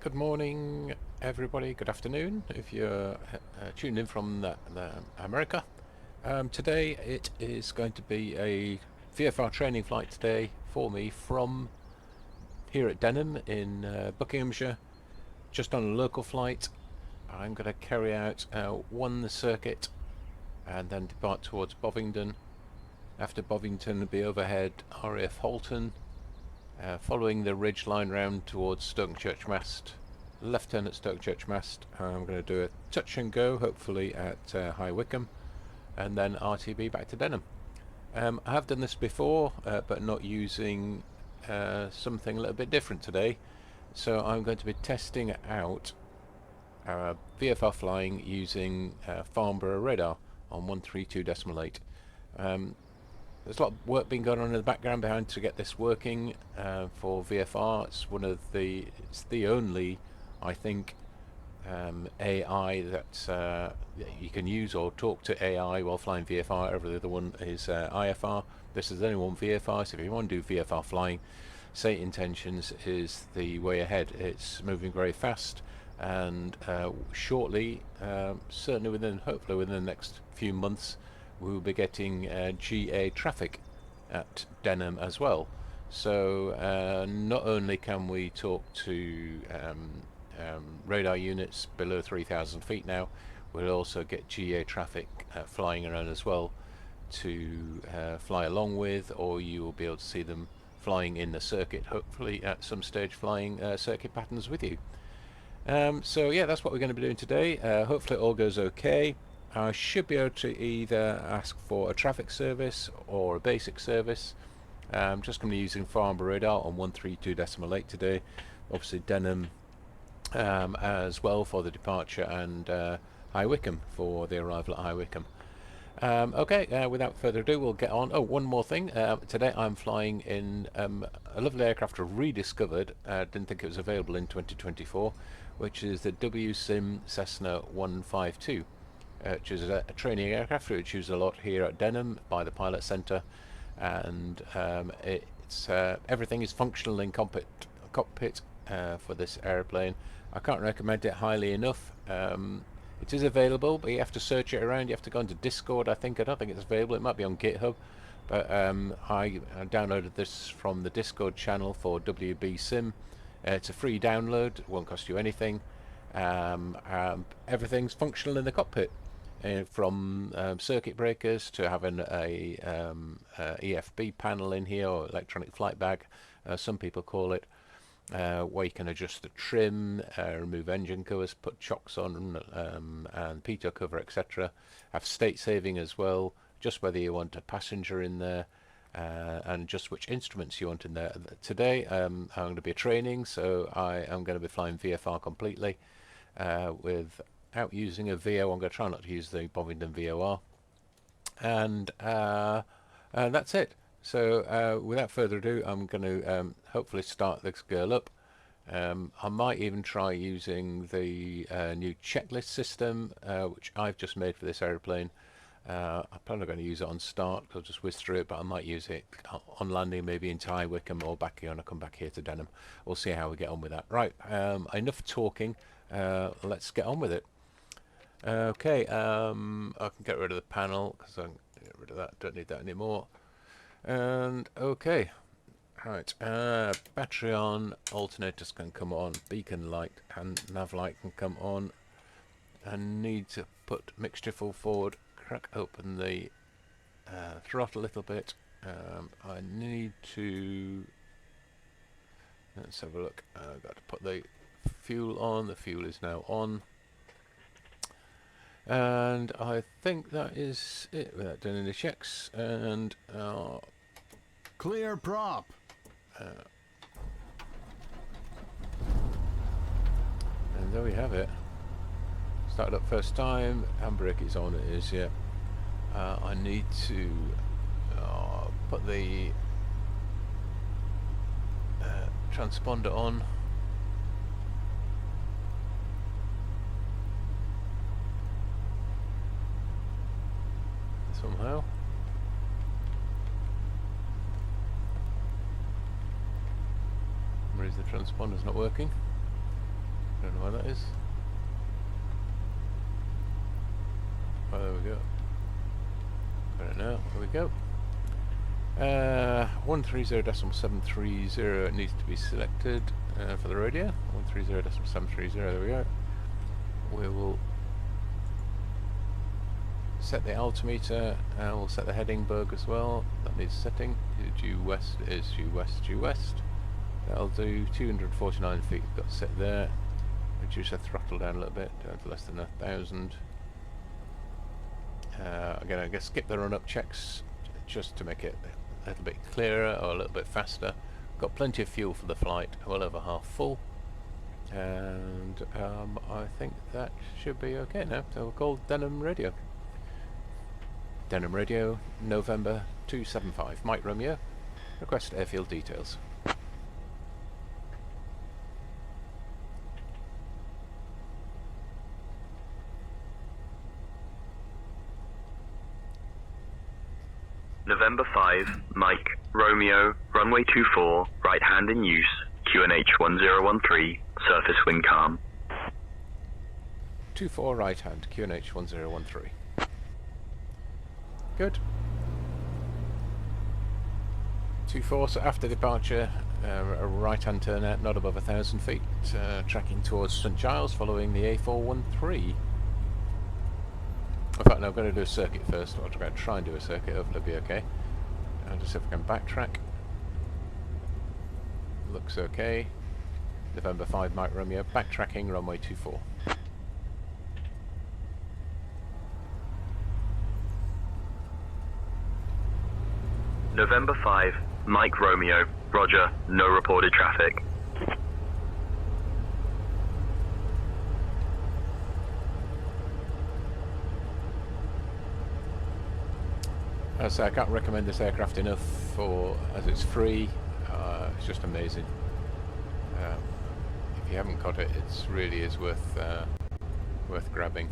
Good morning, everybody. Good afternoon, if you're tuned in from America. Today it is going to be a VFR training flight today for me from here at Denham in Buckinghamshire, just on a local flight. I'm going to carry out one circuit and then depart towards Bovingdon. After Bovingdon, will be overhead RAF Halton, following the ridge line round towards Stoke Church Mast, left turn at Stoke Church Mast. I'm going to do a touch and go, hopefully at High Wycombe, and then RTB back to Denham. I have done this before, but not using something a little bit different today. So I'm going to be testing out VFR flying using Farnborough Radar on 132.8. There's a lot of work being going on in the background behind to get this working for VFR. It's the only, I think, AI that you can use or talk to AI while flying VFR. Every other one is IFR. This is the only one VFR, so if you want to do VFR flying, say Intentions is the way ahead. It's moving very fast, and shortly, hopefully within the next few months, we will be getting GA traffic at Denham as well. So not only can we talk to radar units below 3,000 feet now, we'll also get GA traffic flying around as well to fly along with, or you will be able to see them flying in the circuit, hopefully at some stage flying circuit patterns with you. So yeah, that's what we're going to be doing today. Hopefully it all goes okay. I should be able to either ask for a traffic service or a basic service. I'm just going to be using Farnborough Radar on 132.8 today. Obviously Denham as well for the departure, and High Wycombe for the arrival at High Wycombe. Okay, without further ado, we'll get on. Oh, one more thing. Today I'm flying in a lovely aircraft I've rediscovered. Didn't think it was available in 2024, which is the WSIM Cessna 152. Which is a training aircraft which used a lot here at Denham by the Pilot Centre, and it's everything is functional in cockpit for this airplane. I can't recommend it highly enough. It is available, but you have to search it around. You have to go into Discord. I don't think it's available. It might be on GitHub, but I downloaded this from the Discord channel for WBSIM. It's a free download. It won't cost you anything. Everything's functional in the cockpit, from circuit breakers to having a EFB panel in here, or electronic flight bag, some people call it, where you can adjust the trim, remove engine covers, put chocks on, and pitot cover, etc. Have state saving as well, just whether you want a passenger in there, and just which instruments you want in there. Today I'm going to be training, so I am going to be flying VFR completely without using a VO. I'm going to try not to use the Bovingdon VOR, and that's it. So without further ado, I'm going to hopefully start this girl up. I might even try using the new checklist system which I've just made for this aeroplane. I'm probably going to use it on start because I'll just whiz through it, but I might use it on landing, maybe into High Wycombe or back here, and I'll come back here to Denham. We'll see how we get on with that. Right, enough talking. Let's get on with it. Okay, I can get rid of the panel because I can get rid of that. Don't need that anymore. And okay, right. Battery on, alternators can come on, beacon light and nav light can come on. I need to put mixture full forward. Crack open the throttle a little bit. I need to, let's have a look. I've got to put the fuel on. The fuel is now on, and I think that is it without doing any checks. And clear prop. And there we have it. Started up first time, handbrake is on, it is, yeah. I need to put the transponder on. Somehow. For some reason the transponder's not working. Don't know where that is. Oh, there we go. Got it now. There we go. 130.730 needs to be selected for the radio. 130.730. There we go. We will set the altimeter, and we'll set the heading bug as well. That needs setting. Due west is due west, due west. That'll do 249 feet. Got set there. Reduce the throttle down a little bit, down to less than 1,000. Again, I'm going to skip the run-up checks just to make it a little bit clearer or a little bit faster. Got plenty of fuel for the flight, well over half full. And I think that should be okay now. So we'll call Denham Radio. Denham Radio, November 275. Mike Romeo, request airfield details. November 5, Mike, Romeo, runway 24, right hand in use, QNH 1013, surface wind calm. 24 right hand, QNH 1013. Good. 24, so after departure, a right hand turn out, not above 1,000 feet, tracking towards St Giles following the A413. In fact, no, I'm going to do a circuit first. I'm going to try and do a circuit, hopefully it'll be okay. I'll just see if I can backtrack. Looks okay. November 5, Mike Romeo, backtracking, runway 24. November 5, Mike Romeo, roger, no reported traffic. As I can't recommend this aircraft enough as it's free. It's just amazing. If you haven't got it, it really is worth grabbing.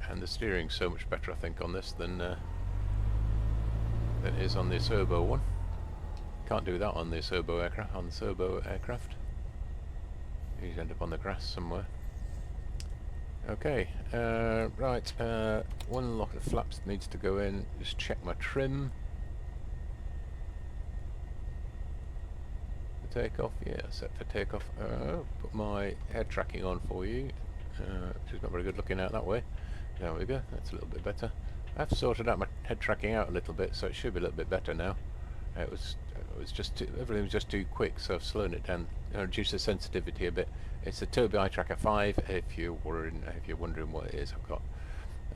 And the steering's so much better, I think, on this than it is on the Acerbo one. Can't do that on the Acerbo aircraft. On the Acerbo aircraft, you end up on the grass somewhere. Okay, right. One lock of flaps needs to go in. Just check my trim. The takeoff, yeah, set for takeoff. Put my head tracking on for you. Which is not very good looking out that way. There we go. That's a little bit better. I've sorted out my head tracking out a little bit, so it should be a little bit better now. It was just everything was just too quick, so I've slowed it down, reduced the sensitivity a bit. It's a Tobii Eye Tracker 5. If you're wondering what it is, I've got.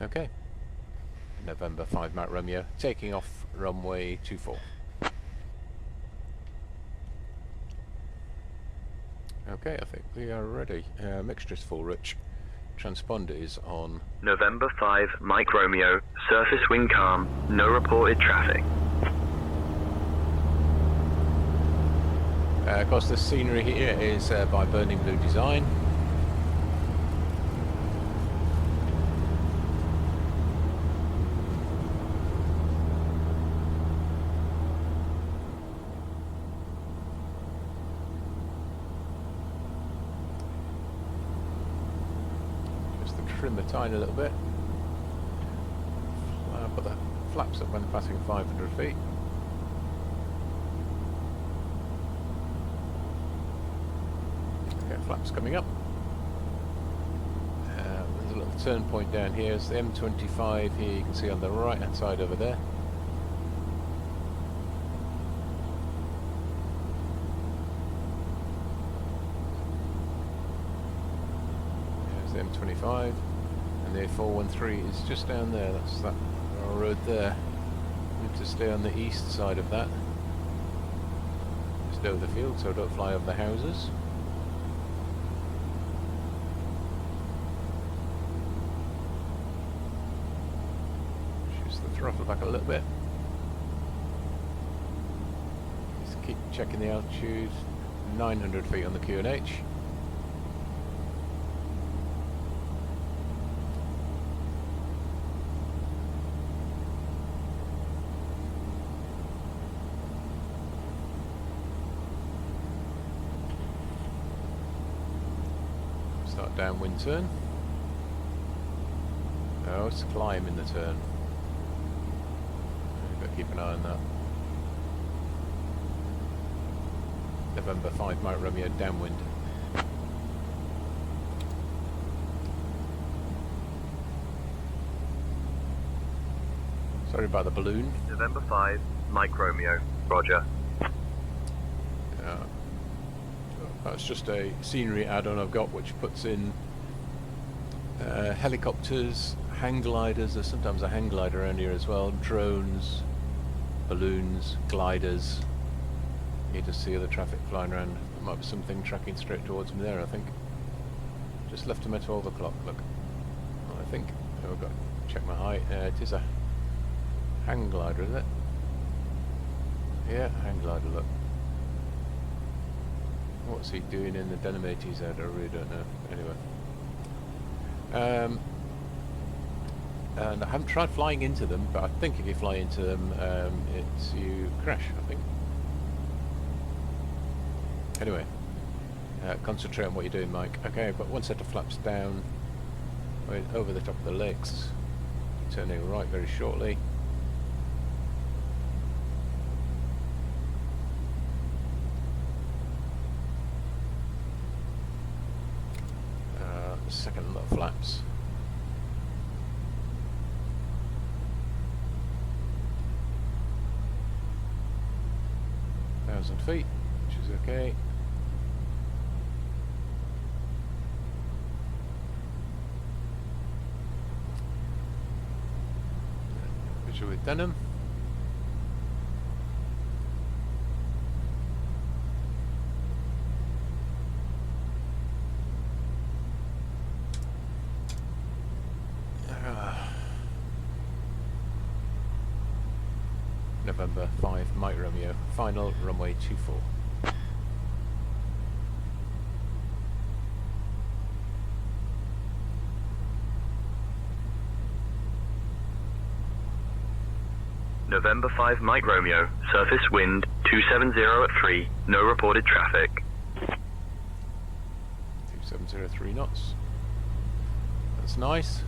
Okay. November 5, Mike Romeo, taking off runway 24. Okay, I think we are ready. Mixture's full, Rich. Transponder is on. November 5, Mike Romeo, surface wind calm, no reported traffic. Of course, the scenery here is by Burning Blue Design. Just to trim the tine a little bit. Put the flaps up when passing 500 feet. Flaps coming up. There's a little turn point down here. It's the M25 here, you can see on the right hand side over there. There's the M25, and the A413 is just down there. That's that road there. We need to stay on the east side of that. Just over the field so I don't fly over the houses. Throttle back a little bit. Just keep checking the altitude. 900 feet on the QNH. Start downwind turn. Oh, it's climb in the turn. You've got to keep an eye on that. November 5 Mike Romeo downwind. Sorry about the balloon. November 5 Mike Romeo, Roger. That's just a scenery add-on I've got, which puts in helicopters, hang gliders. There's sometimes a hang glider around here as well. Drones, balloons, gliders. You just see other traffic flying around. There might be something tracking straight towards me there, I think. Just left him at 12 o'clock, look. I think. Oh, I've got to check my height. It is a hang glider, is it? Yeah, hang glider, look. What's he doing in the Denham ATZ? I really don't know. Anyway. And I haven't tried flying into them, but I think if you fly into them, you crash, I think. Anyway, concentrate on what you're doing, Mike. Okay, I've got one set of flaps down, over the top of the legs, turning right very shortly. Second lot of flaps. 1,000 feet, which is okay. Visual with Denham. November 5 Mike Romeo, final runway 24. November 5 Mike Romeo, surface wind 270 at 3, no reported traffic. 2703 knots. That's nice.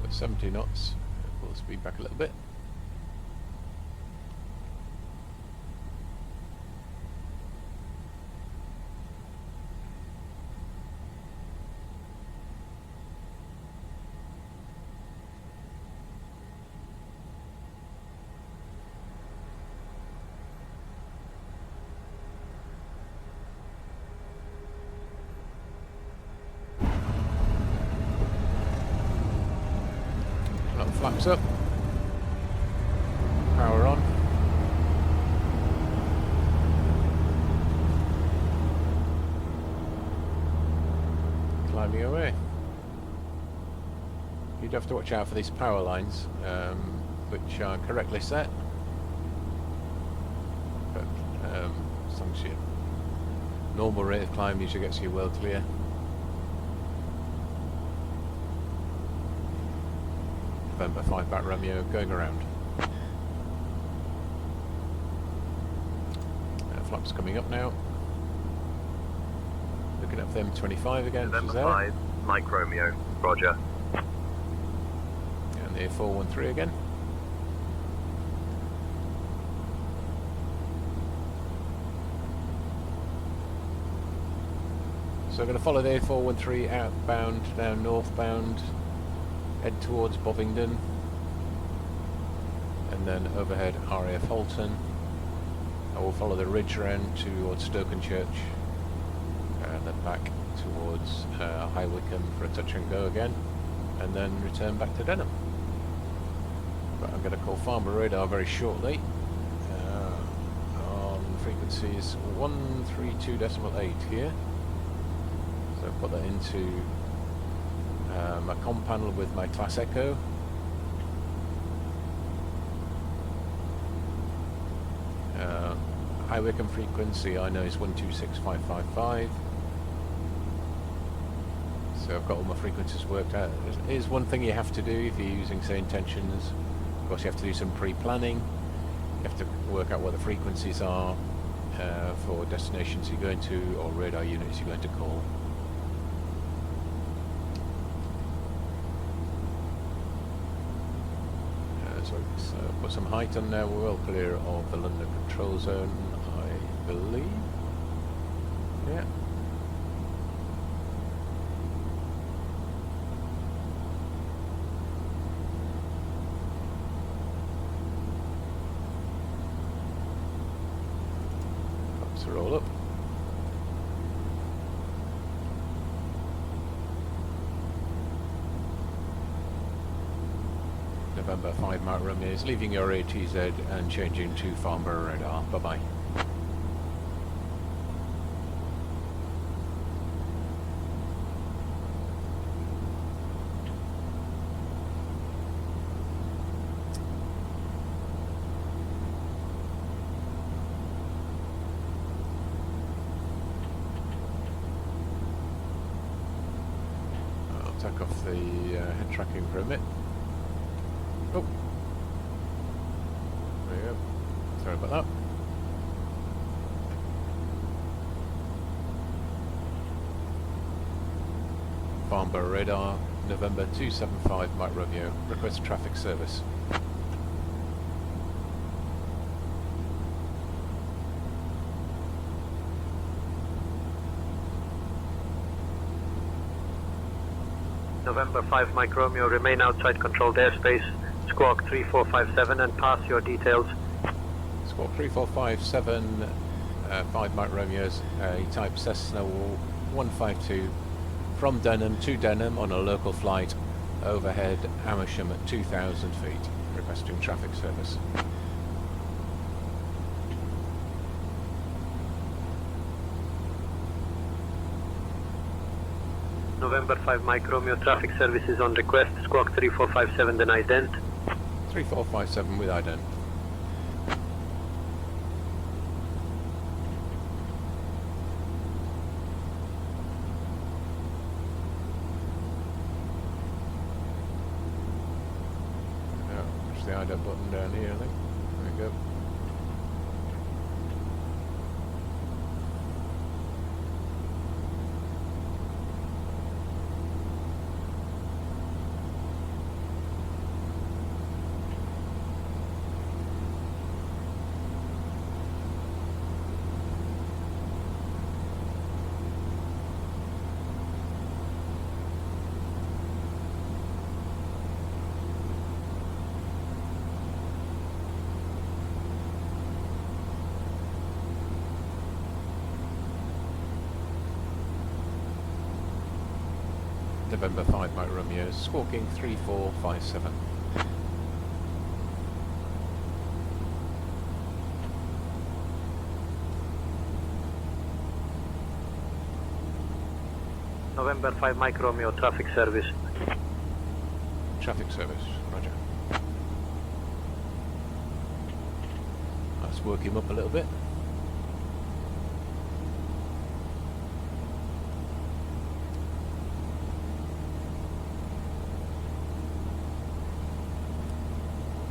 Got 70 knots. Pull the speed back a little bit. Flaps up, power on. Climbing away. You'd have to watch out for these power lines, which are correctly set, but as long as your normal rate of climb usually gets you well clear. November 5 back Romeo going around. Flaps coming up now. Looking up them 25 again, which is there. November 5 Mike Romeo, Roger. And the 413 again. So I'm going to follow the A413 outbound, down northbound, head towards Bovingdon, and then overhead RAF Holton. I will follow the ridge around towards Stokenchurch, and then back towards High Wycombe for a touch and go again, and then return back to Denham. But I'm going to call Farnborough Radar very shortly on frequencies 132.8 here. So put that into my comm panel with my class echo. High Wycombe frequency I know is 126.555. So I've got all my frequencies worked out. Here's one thing you have to do if you're using, say, Intentions. Of course, you have to do some pre-planning. You have to work out what the frequencies are for destinations you're going to, or radar units you're going to call. So let's put some height on there. We're well clear of the London control zone, I believe. Yeah. Let's roll up. November 5 Mike Romeo is leaving your ATZ and changing to Farnborough Radar. Bye-bye. I'll take off the head tracking for a bit. Oh, there you go. Sorry about that. Farnborough Radar, November 275 Mike Romeo, request traffic service. November 5 Mike Romeo, remain outside controlled airspace. Squawk 3457 and pass your details. Squawk 3457, 5 Mike Romeo's a type Cessna 152 from Denham to Denham on a local flight overhead Amersham at 2,000 feet, requesting traffic service. November 5 Mike Romeo, traffic services on request. Squawk 3457 then ident. 3457 with ident. Push the ident button down here, I think. There we go. November 5 Mike Romeo, squawking 3457. November 5 Mike Romeo, traffic service. Traffic service, roger. Let's work him up a little bit.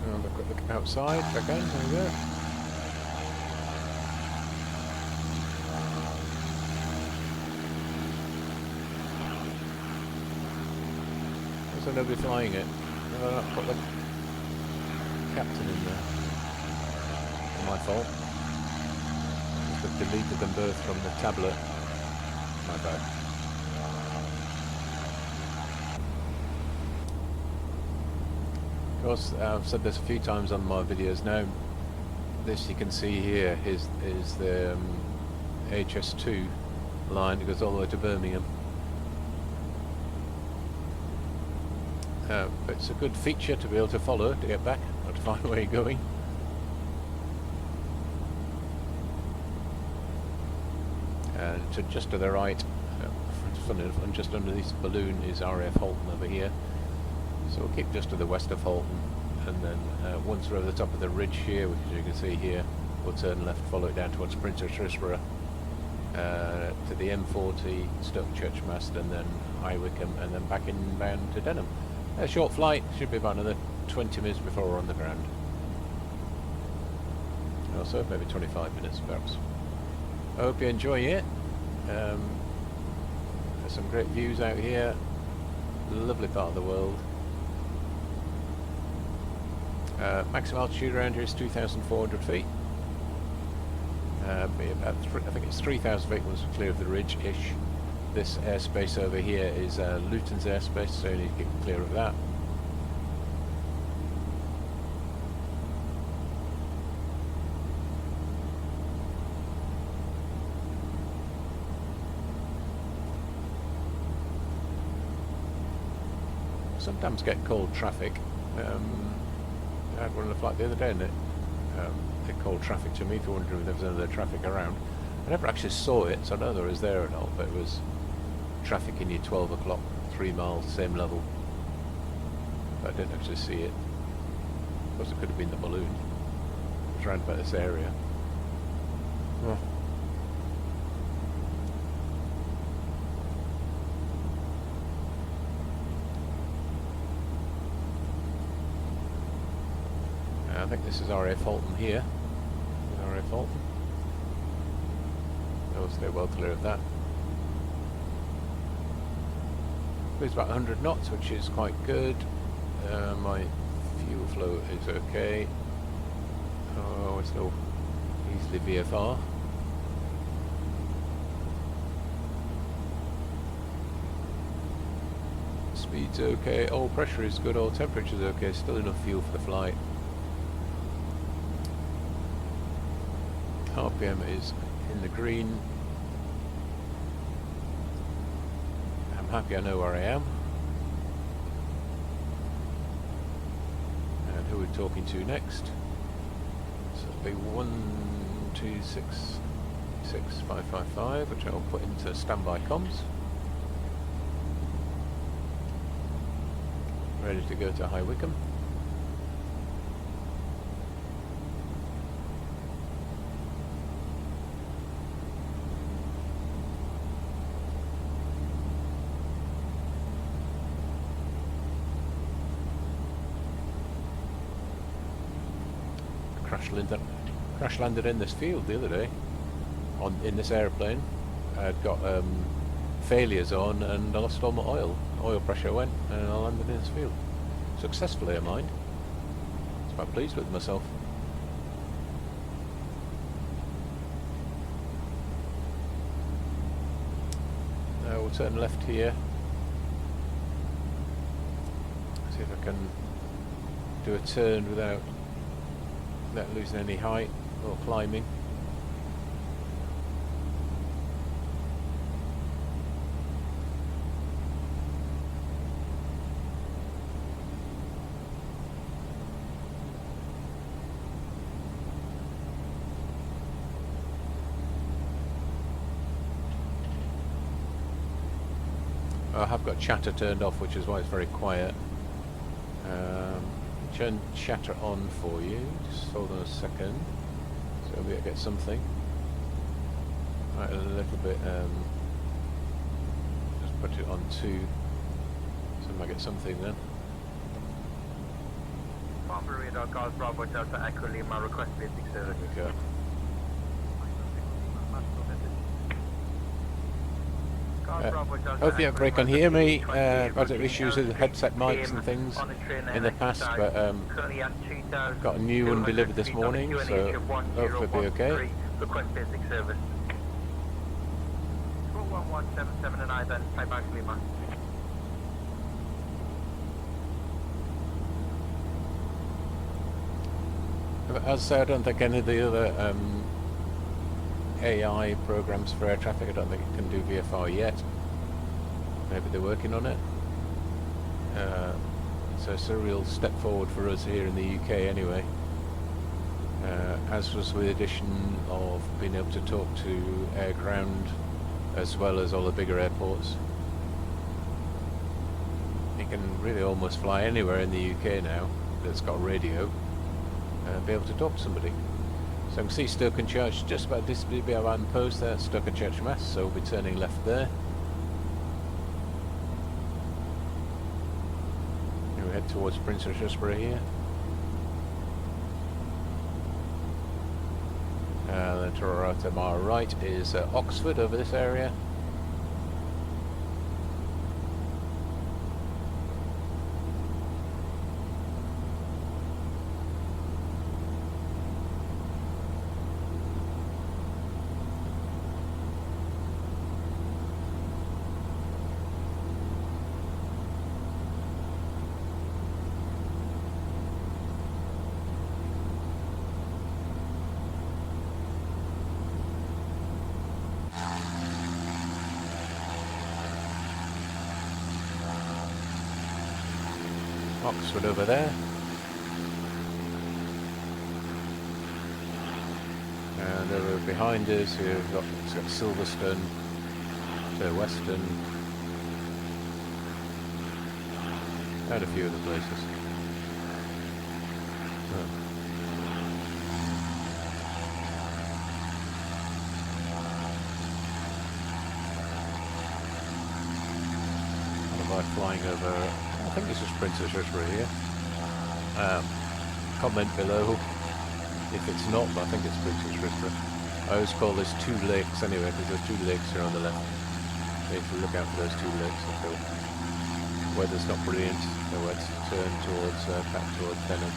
And a quick look outside again, there we go. So nobody flying it. I'll put the captain in there. My fault. Just have deleted them both from the tablet. My bad. Of course, I've said this a few times on my videos now. This you can see here is the HS2 line that goes all the way to Birmingham. It's a good feature to be able to follow to get back or to find where you're going. And just to the right, funny enough, and just under this balloon is RAF Halton over here. So we'll keep just to the west of Halton, and then once we're over the top of the ridge here, which as you can see here, we'll turn left, follow it down towards Princess Risborough, to the M40, Stoke Church Mast, and then High Wycombe, and then back inbound to Denham. A short flight, should be about another 20 minutes before we're on the ground. Also, maybe 25 minutes perhaps. I hope you're enjoying it. There's some great views out here. Lovely part of the world. Maximum altitude around here is 2,400 feet. Be about I think it's 3,000 feet once we're clear of the ridge-ish. This airspace over here is Luton's airspace, so you need to keep clear of that. Sometimes get called traffic. I had one on the flight the other day and they called traffic to me if you're wondering if there was any other traffic around. I never actually saw it, so I don't know whether it was there or not, but it was traffic in your 12 o'clock, 3 miles, same level. But I didn't actually see it. Of course it could have been the balloon. It was around about this area. Oh. I think this is RA Fulton here. RA Fulton. They'll stay well clear of that. It's about 100 knots, which is quite good. My fuel flow is okay. Oh, it's still easily VFR. Speed's okay. Oil pressure is good. Oil temperature is okay. Still enough fuel for the flight. RPM is in the green. I'm happy I know where I am. And who we're talking to next. So it'll be 1266555, which I'll put into standby comms. Ready to go to High Wycombe. Crash landed in this field the other day in this airplane. I'd got failures on and I lost all my oil. Oil pressure went and I landed in this field. Successfully, I mind. I was quite pleased with myself. Now we'll turn left here. See if I can do a turn without losing any height or climbing. I have got chatter turned off, which is why it's very quiet. Turn chatter on for you. Just hold on a second. So we get something. Right, a little bit. Just put it on 2. So I might get something then. Farnborough Radar, Golf Bravo Delta Echo Lima, request basic service. There we go. Hopefully everybody can hear me. I've had issues with headset mics and things in the past, but got a new one delivered this morning, so hopefully it'll be okay. Request basic service. 41177 and I then fly back to Lima. As I say, I don't think any of the other AI programs for air traffic, I don't think it can do VFR yet. Maybe they're working on it. So it's a real step forward for us here in the UK anyway. As was with the addition of being able to talk to air ground as well as all the bigger airports. You can really almost fly anywhere in the UK now that's got radio and be able to talk to somebody. So I can see Stoke-on-Church just about disability behind the post there, Stoke-on-Church Mass, so we'll be turning left there. And we head towards Prince of Shrewsbury here. and then to my right is Oxford over this area. Oxford over there. And over behind us you've got, it's got Silverstone to Weston and a few other places. By flying over, I think this is Princess Risborough here. Comment below if it's not, but I think it's Princess Risborough. I always call this two lakes anyway, because there's two lakes here on the left. So if you look out for those two lakes, if the weather's not brilliant, so let's turn towards back towards Denham.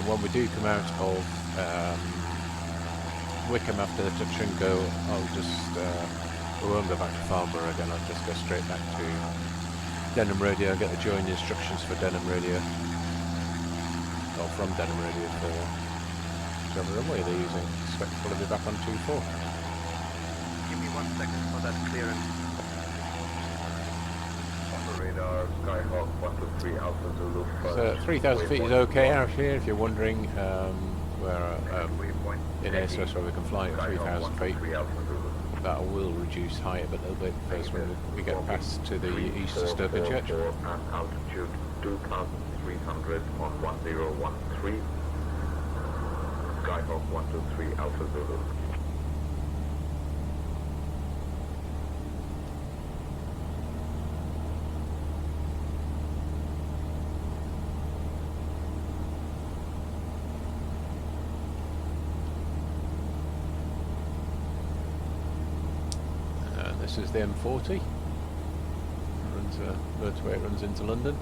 When we do come out of Wycombe after the touch and go, I'll just, we won't go back to Farnborough again, I'll just go straight back to Denham Radio and get the join instructions for Denham Radio, or from Denham Radio for whichever runway they're using. Expect we'll be back on 24. Give me 1 second for that clearance. Radar, Skyhawk 123 Alpha Zulu. So 3,000 feet is okay out here if you're wondering where in ASOS where we can fly at 3,000 feet. That will reduce height a little bit first when we get past to the east of Stoke Church. Altitude 2,300 on 1013. Skyhawk 123 Alpha Zulu. This is the M40. Runs motorway, runs into London.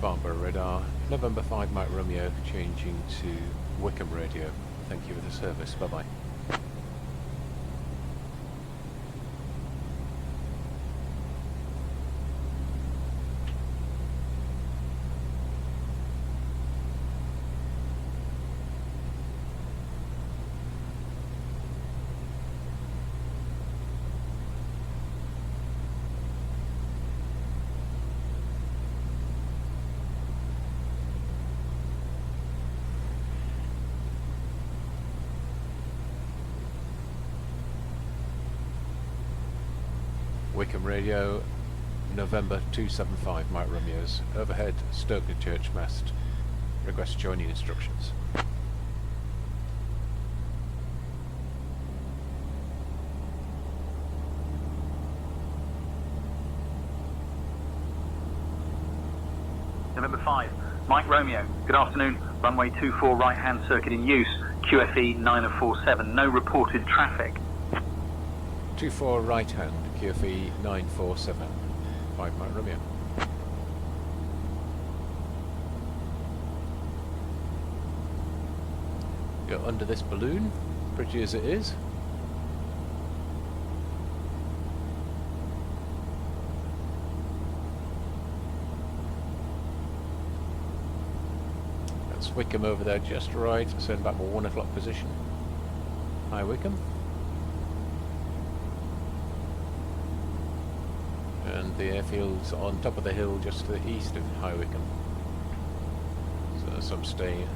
Farnborough Radar, November 5 Mike Romeo, changing to Wycombe Radio. Thank you for the service, bye bye. Wycombe Radio, November 275 Mike Romeo's, overhead Stoke Church mast, request joining instructions. November 5, Mike Romeo, good afternoon, runway 24 right hand circuit in use, QFE 9047, no reported traffic. 24 right hand, QFE 947, 5 Mike Romeo. Go under this balloon, pretty as it is. That's Wycombe over there just right, so in about my 1 o'clock position. Hi Wycombe. And the airfield's on top of the hill just to the east of High Wycombe. So there's some staying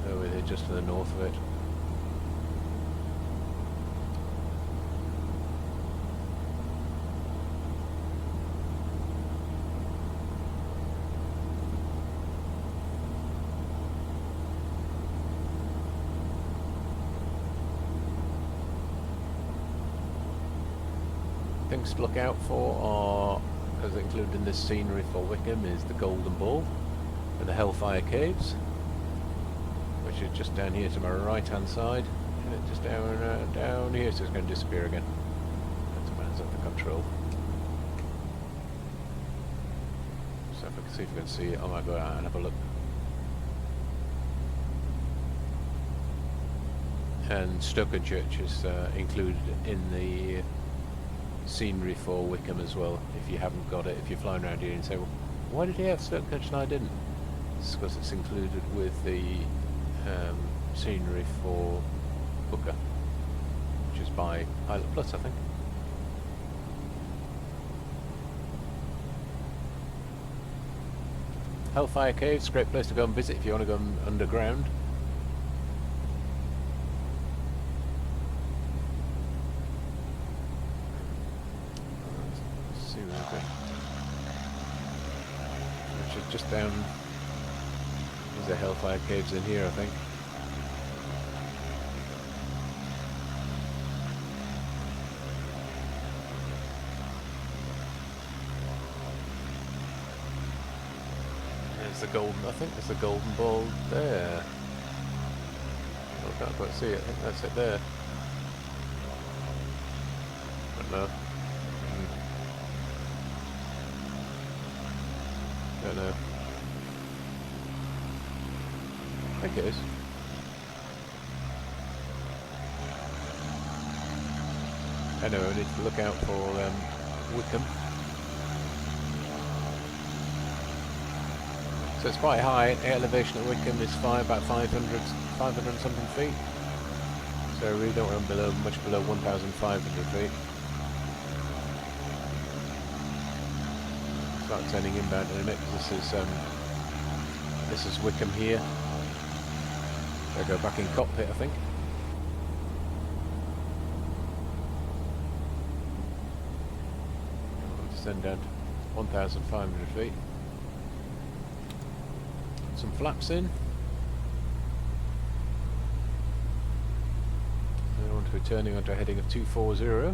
over there just to the north of it. Things to look out for are, as included in this scenery for Wycombe, is the Golden Ball and the Hellfire Caves, which is just down here to my right hand side, and it's just down here, so it's going to disappear again. That's man's up the control. So if I can see if we can see it, I might go out and have a look. And Stokenchurch is included in the scenery for Wycombe as well, if you haven't got it. If you're flying around here and say, well, why did he have Stokenchurch and I didn't? It's because it's included with the scenery for Booker, which is by Pilot Plus, I think. Hellfire Caves, great place to go and visit if you want to go underground. Which is just down. There's the Hellfire Caves in here, I think. There's the golden. I think there's the Golden Ball there. I can't quite see it. I think that's it there. I don't know. Don't know. I think it is. Anyway, we need to look out for Wycombe. So it's quite high. Elevation at Wycombe is about 500 something feet. So we don't want below, much below 1,500 feet. Start turning inbound in a minute. This is Wycombe here. I go back in cockpit, I think. We'll descend down to 1,500 feet. Some flaps in. Then on to turning onto a heading of 240.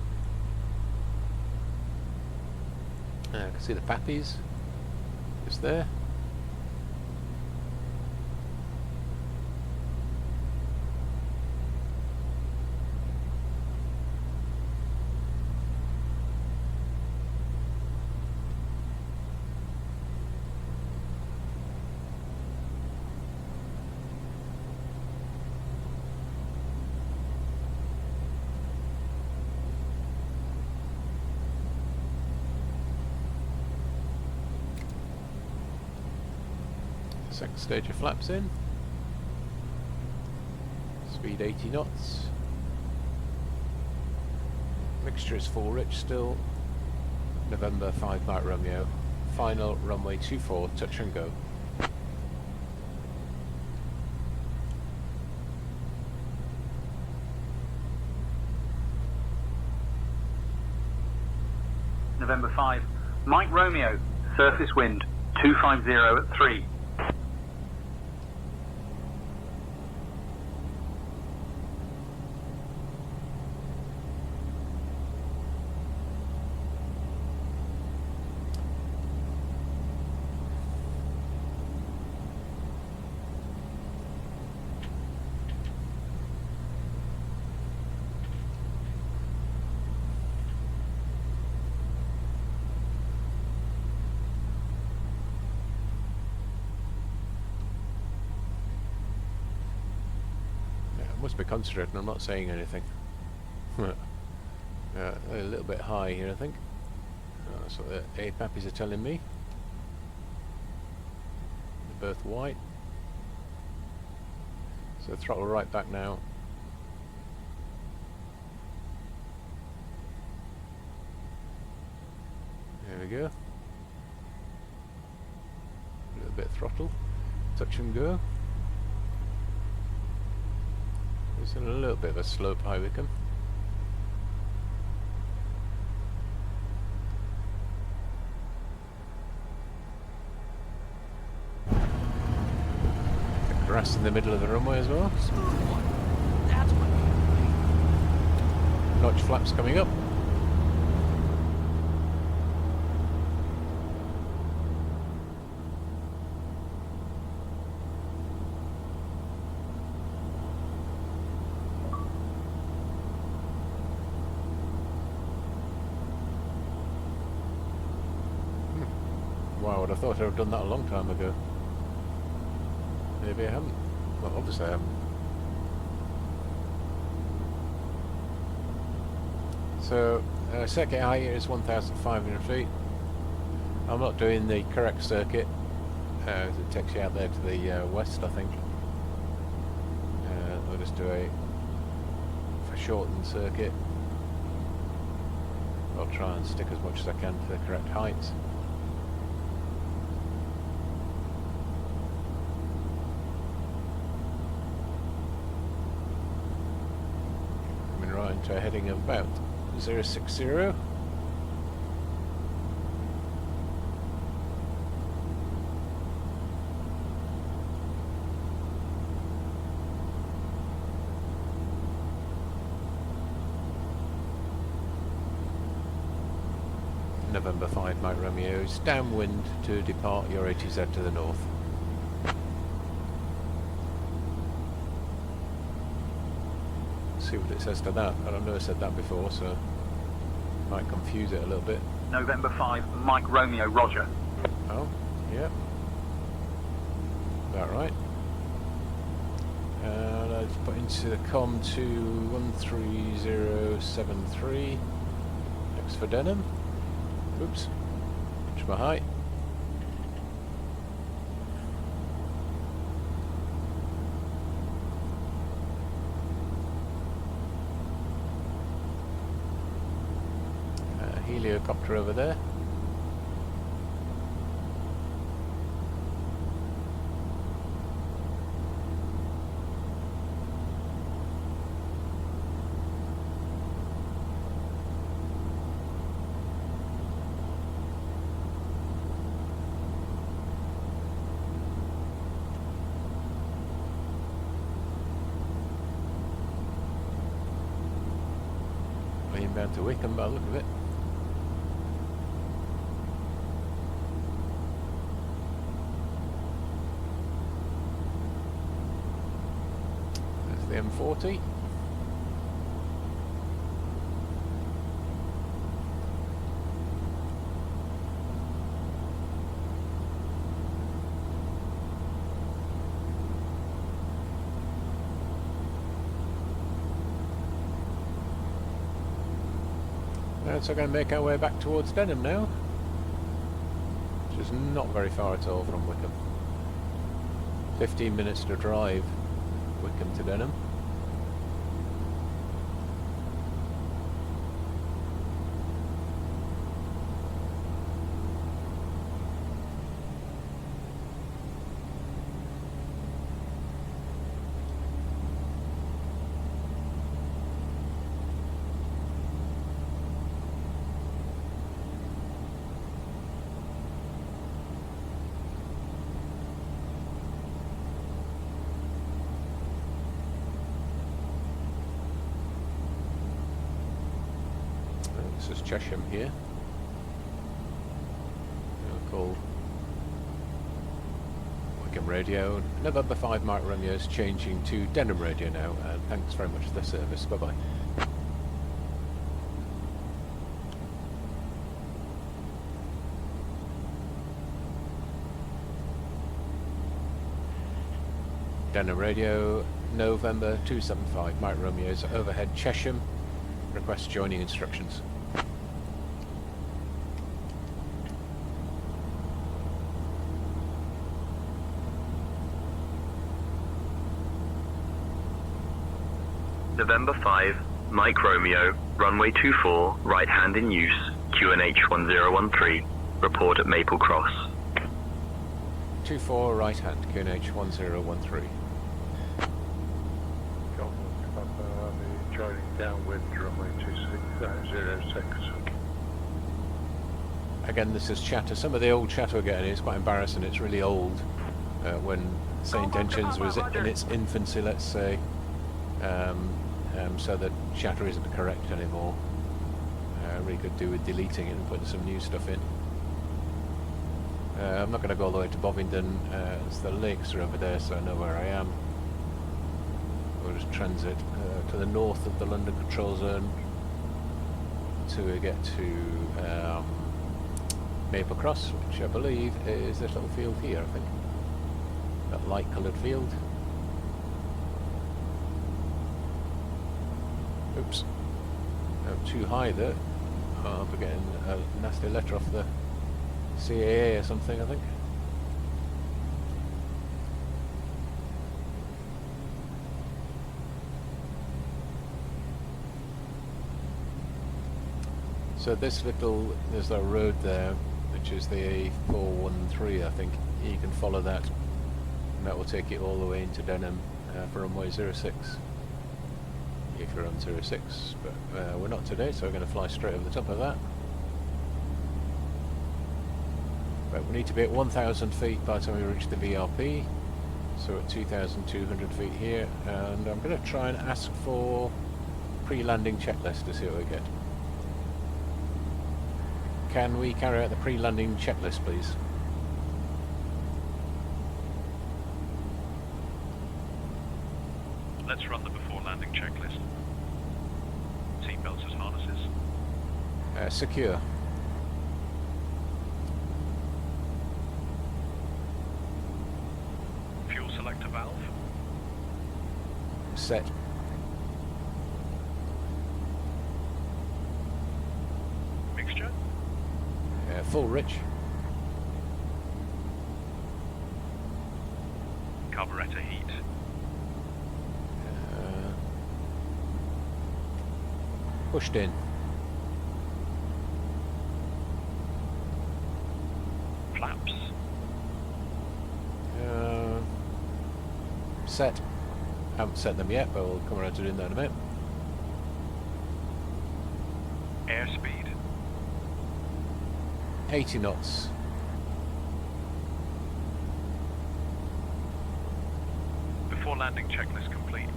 I can see the Pappies just there. Second stage of flaps in. Speed 80 knots. Mixture is full rich still. November 5 Mike Romeo. Final runway 24, touch and go. November 5, Mike Romeo, surface wind 250 at 3. Must be concentrating, I'm not saying anything. A little bit high here, I think. That's what the Pappies are telling me. They're both white. So throttle right back now. There we go. A little bit of throttle. Touch and go. It's in a little bit of a slope, high Wycombe. Grass in the middle of the runway as well. Notch flaps coming up. Wow, I'd have thought I'd have done that a long time ago. Maybe I haven't. Well, obviously I haven't. So, circuit height here is 1,500 feet. I'm not doing the correct circuit. It takes you out there to the west, I think. I'll just do a shortened circuit. I'll try and stick as much as I can to the correct heights. Into a heading of about 060. November 5 Mike Romeo is downwind to depart your ATZ to the north. See what it says to that. I've never said that before, so might confuse it a little bit. November 5, Mike Romeo, Roger. Oh, yeah. About right. And I've put into the com to 13073. Next for Denham. Oops. Watch my height. Helicopter over there. Inbound to Wycombe by the look of it. The M40. So we're going to make our way back towards Denham now, which is not very far at all from Wycombe. 15 minutes to drive Wycombe to Denham. This is Chesham here. We'll call Wycombe Radio. November 5 Mike Romeo is changing to Denham Radio now, and thanks very much for the service. Bye bye. Denham Radio, November 275 Mike Romeo's overhead Chesham. Request joining instructions. November 5, Mike Romeo, runway 24, right hand in use, QNH 1013. Report at Maple Cross. 24 right hand, QNH 1013. The joining downwind, runway 2606. Again, this is chatter. Some of the old chatter we're getting is quite embarrassing. It's really old. When say Intentions was in its infancy, let's say, so that chatter isn't correct anymore. Really could do with deleting it and putting some new stuff in. I'm not going to go all the way to Bovingdon, as the lakes are over there, so I know where I am. We'll just transit to the north of the London control zone till we get to Maple Cross, which I believe is this little field here, I think. That light coloured field. Oops. I'm too high there. I'll be getting a nasty letter off the CAA or something, I think. So this little, there's a road there, which is the A413, I think. You can follow that, and that will take you all the way into Denham for runway 06. If you're on 06, but we're not today, so we're going to fly straight over the top of that. But we need to be at 1,000 feet by the time we reach the VRP, so at 2,200 feet here, and I'm going to try and ask for pre-landing checklist to see what we get. Can we carry out the pre-landing checklist, please? Let's run the before landing checklist. Seatbelts as harnesses. Secure. Fuel selector valve. Set. Mixture. Full rich. Carburetor heat. Pushed in. Flaps. Set. Haven't set them yet, but we'll come around to doing that in a minute. Airspeed. 80 knots. Before landing checklist complete.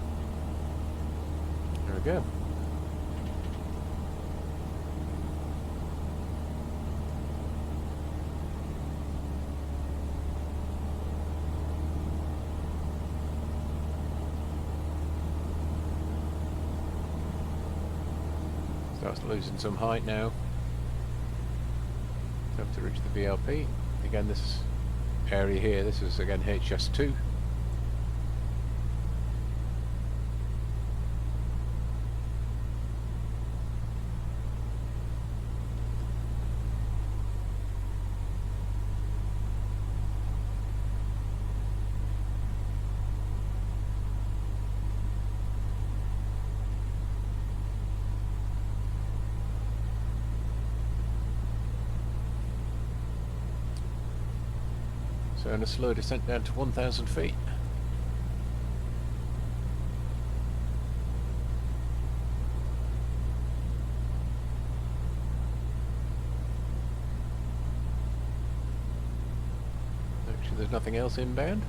There we go. Starts losing some height now. Have to reach the VLP. Again, this area here, this is again HS2. So in a slow descent down to 1,000 feet. Actually, there's nothing else inbound.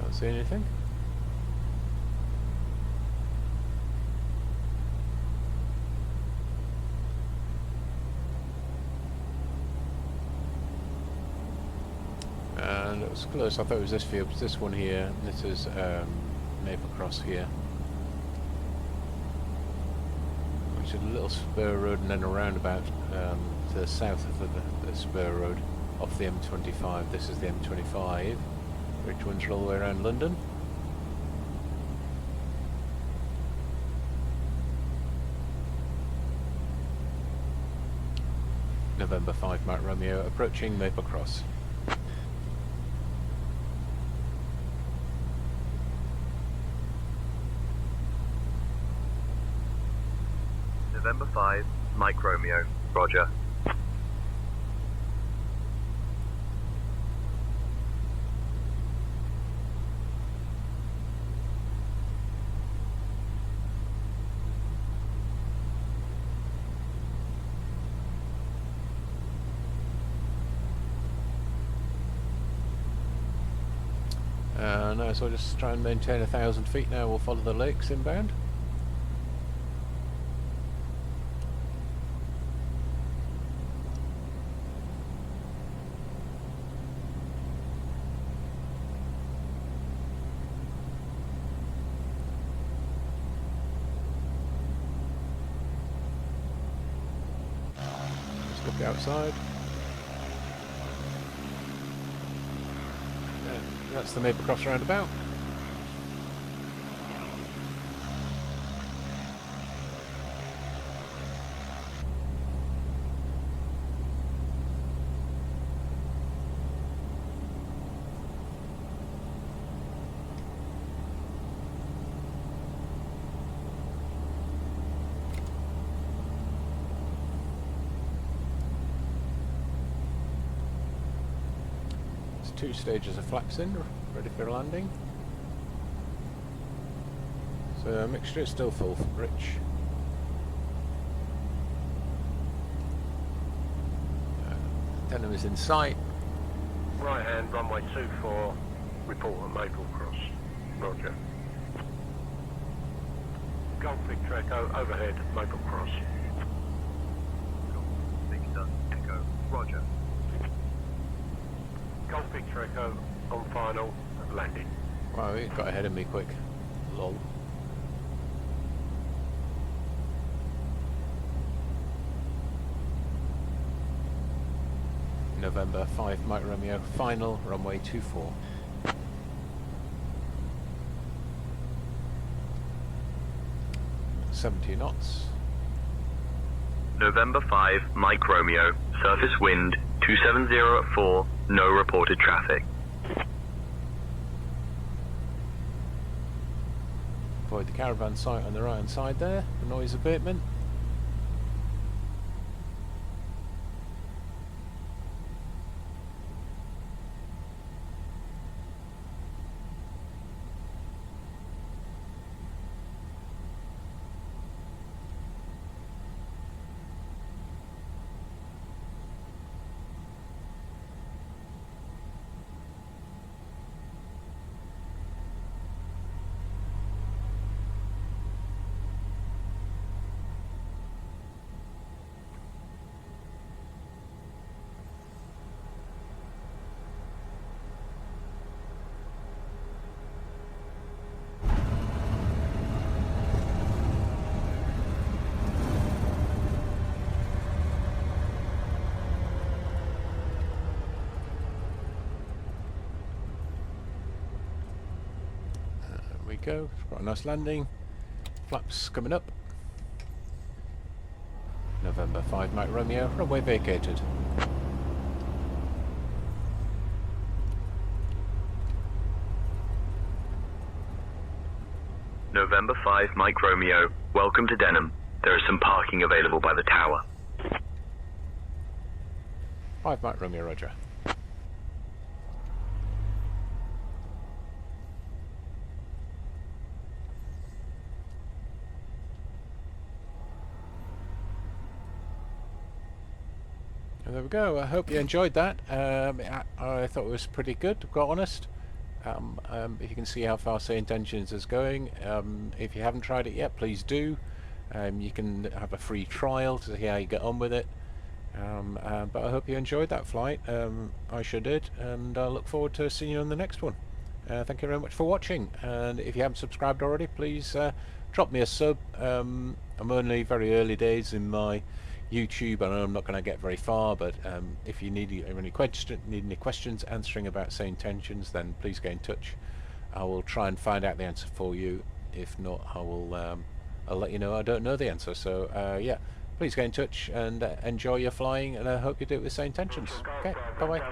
Can't see anything. And it was close. I thought it was this field. It's this one here. This is Maple Cross here, which is a little spur road and then a roundabout to the south of the spur road off the M25. This is the M25, which runs all the way around London. November 5, Mike Romeo, approaching Maple Cross. November 5, Mike Romeo, roger. No, so I'll just try and maintain 1,000 feet now. We'll follow the lakes inbound. Let's look outside. That's the Maple Cross roundabout. There's 2 stages of flaps in, ready for landing. So mixture is still full, rich. Denham is in sight. Right hand, runway 24, report on Maple Cross. Roger. Golf Victor Echo, overhead, Maple Cross. Victor Echo, roger. Golf Victor Echo, on final, landing. Wow, he got ahead of me quick. Lol. November 5, Mike Romeo, final, runway 24. $70 knots. November 5, Mike Romeo, surface wind 270 at 4, no reported traffic. Avoid the caravan site on the right hand side there, the noise abatement. Go. Got a nice landing. Flaps coming up. November 5, Mike Romeo, runway vacated. November 5, Mike Romeo, welcome to Denham. There is some parking available by the tower. 5 Mike Romeo, roger. And there we go. I hope you enjoyed that. I thought it was pretty good, to be quite honest. If you can see how far Say Intentions is going, if you haven't tried it yet, please do. You can have a free trial to see how you get on with it. But I hope you enjoyed that flight. I sure did, and I look forward to seeing you on the next one. Thank you very much for watching, and if you haven't subscribed already, please drop me a sub. I'm only very early days in my YouTube. I know I'm not going to get very far, but if you need any questions answering about Say Intentions, then please get in touch. I will try and find out the answer for you. If not, I'll let you know I don't know the answer. So yeah, please get in touch and enjoy your flying, and I hope you do it with Say Intentions. Okay, bye bye.